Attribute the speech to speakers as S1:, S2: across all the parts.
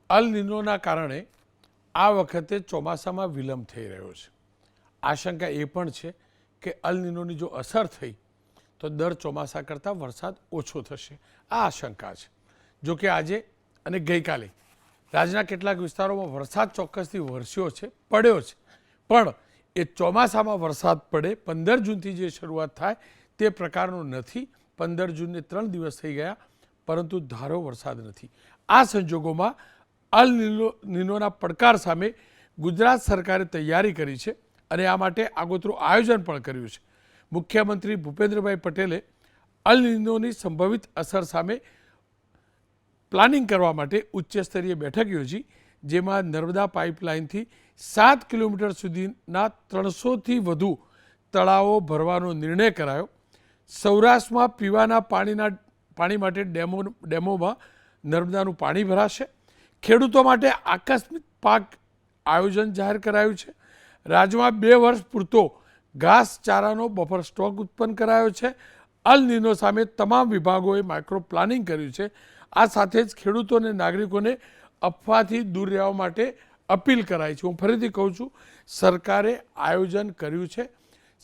S1: અલ નિનોના કારણે આ વખતે ચોમાસામાં વિલંબ થઈ રહ્યો છે. આશંકા એ પણ છે કે અલ નિનોની જો અસર થઈ તો દર ચોમાસા કરતાં વરસાદ ઓછો થશે. આ આશંકા છે. જો કે આજે અને ગઈકાલે રાજ્યના કેટલાક વિસ્તારોમાં વરસાદ ચોક્કસથી વરસ્યો છે, પડ્યો છે, પણ એ ચોમાસામાં વરસાદ પડે 15 જૂનથી જે શરૂઆત થાય તે પ્રકારનો નથી. 15 જૂનને 3 દિવસ થઈ ગયા, પરંતુ ધારો વરસાદ નથી. આ સંજોગોમાં અલ નિનોના પડકાર સામે ગુજરાત સરકારે તૈયારી કરી છે અને આ માટે આગોતરું આયોજન પણ કર્યું છે. મુખ્યમંત્રી ભૂપેન્દ્રભાઈ પટેલે અલ નિનોની સંભવિત અસર સામે પ્લાનિંગ કરવા માટે ઉચ્ચસ્તરીય બેઠક યોજી, જેમાં નર્મદા પાઇપલાઇનથી 7 કિલોમીટર સુધીના 300થી વધુ તળાવો ભરવાનો નિર્ણય કરાયો. સૌરાષ્ટ્રમાં પીવાના પાણી માટે ડેમોમાં નર્મદાનું પાણી ભરાશે. ખેડૂતો માટે આકસ્મિક પાક આયોજન જાહેર કરાયું છે. રાજ્યમાં 2 વર્ષ પૂરતો ઘાસચારાનો બફર સ્ટોક ઉત્પન્ન કરાયો છે. અલ નિનો સામે તમામ વિભાગોએ માઇક્રો પ્લાનિંગ કર્યું છે. આ સાથે જ ખેડૂતો અને નાગરિકોને અફવાથી દૂર રહેવા માટે અપીલ કરાઈ છે. હું ફરીથી કહું છું, સરકારે આયોજન કર્યું છે.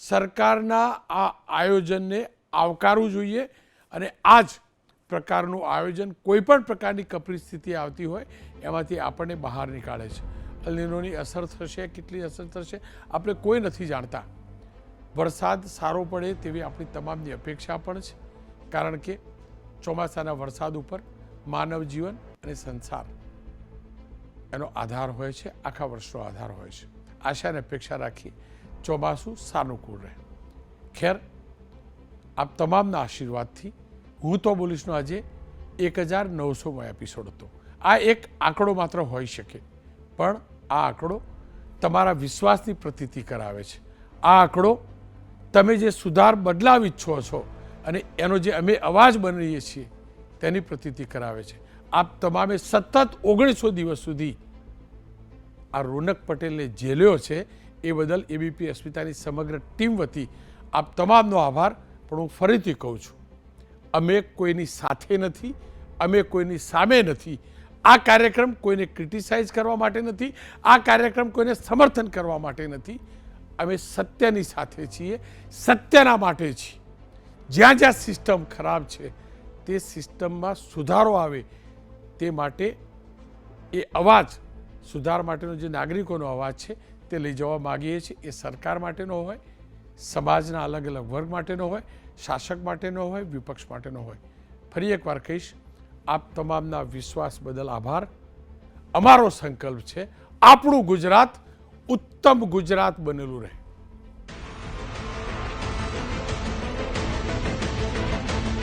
S1: સરકારના આ આયોજનને આવકારવું જોઈએ અને આ જ પ્રકારનું આયોજન કોઈપણ પ્રકારની કપરી સ્થિતિ આવતી હોય એમાંથી આપણને બહાર નીકાળે છે. અલ નિનોની અસર થશે, કેટલી અસર થશે આપણે કોઈ નથી જાણતા. વરસાદ સારો પડે તેવી આપણી તમામની અપેક્ષા પણ છે, કારણ કે ચોમાસાના વરસાદ ઉપર માનવ જીવન અને સંસાર એનો આધાર હોય છે, આખા વર્ષનો આધાર હોય છે. આશા અને અપેક્ષા રાખી ચોમાસું સાનુકૂળ રહે. ખેર, આપ તમામના આશીર્વાદથી હું તો બોલીશનો આજે 1900મો એપિસોડ હતો. આ એક આંકડો માત્ર હોઈ શકે, પણ આ આંકડો તમારા વિશ્વાસની પ્રતીતિ કરાવે છે. આ આંકડો તમે જે સુધાર બદલાવ ઈચ્છો છો અને એનો જે અમે અવાજ બનીએ છીએ તેની પ્રતીતિ કરાવે છે. આપ તમામે સતત 1900 દિવસ સુધી આ રોનક પટેલને ઝેલ્યો છે એ બદલ એબીપી અસ્મિતાની સમગ્ર ટીમ વતી આપ તમામનો આભાર. પણ હું ફરીથી કહું છું, અમે કોઈની સાથે નથી, અમે કોઈની સામે નથી. આ કાર્યક્રમ કોઈને ક્રિટિસાઇઝ કરવા માટે નથી, આ કાર્યક્રમ કોઈને સમર્થન કરવા માટે નથી. અમે સત્યની સાથે છીએ, સત્યના માટે છીએ. જ્યાં જ્યાં સિસ્ટમ ખરાબ છે તે સિસ્ટમમાં સુધારો આવે તે માટે એ અવાજ, સુધાર માટેનો જે નાગરિકોનો અવાજ છે તે લઈ જવા માગીએ છીએ. એ સરકાર માટેનો હોય, સમાજના અલગ અલગ વર્ગ માટેનો હોય, શાસક માટેનો હોય, વિપક્ષ માટેનો હોય. ફરી એકવાર કહીશ, આપ તમામના વિશ્વાસ બદલ આભાર. અમારો સંકલ્પ છે આપણું ગુજરાત ઉત્તમ ગુજરાત બનેલું રહે.